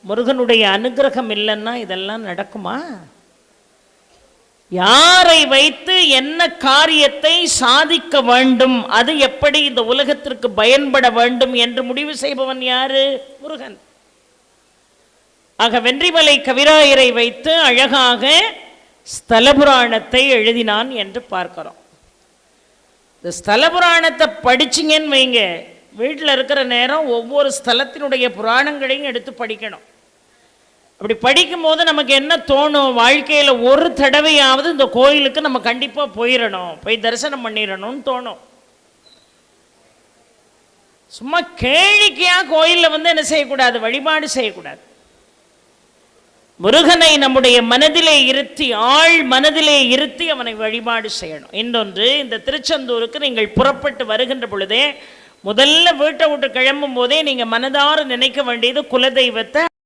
முருகனுடைய அனுகிரகம் இல்லைன்னா இதெல்லாம் நடக்குமா? யாரை வைத்து என்ன காரியத்தை சாதிக்க வேண்டும், அது எப்படி இந்த உலகத்திற்கு பயன்பட வேண்டும் என்று முடிவு செய்பவன் யாரு? முருகன். ஆக வென்றிமலை கவிராயரை வைத்து அழகாக ஸ்தலபுராணத்தை எழுதினான் என்று பார்க்கிறோம். இந்த ஸ்தலபுராணத்தை படிச்சிங்கன்னு வைங்க, வீட்டில் இருக்கிற நேரம் ஒவ்வொரு ஸ்தலத்தினுடைய புராணங்களையும் எடுத்து படிக்கணும். அப்படி படிக்கும்போது நமக்கு என்ன தோணும்? வாழ்க்கையில் ஒரு தடவையாவது இந்த கோயிலுக்கு நம்ம கண்டிப்பாக போயிடணும், போய் தரிசனம் பண்ணிடணும்னு தோணும். சும்மா கேளிக்கையாக கோயிலில் என்ன செய்யக்கூடாது? வழிபாடு செய்யக்கூடாது. முருகனை நம்முடைய மனதிலே இருத்தி, ஆள் மனதிலே இருத்தி அவனை வழிபாடு செய்யணும். இன்னொன்று, இந்த திருச்செந்தூருக்கு நீங்கள் புறப்பட்டு வருகின்ற பொழுதே முதல்ல வீட்டை விட்டு கிளம்பும் போதே நீங்கள் மனதார நினைக்க வேண்டியது குலதெய்வத்தை.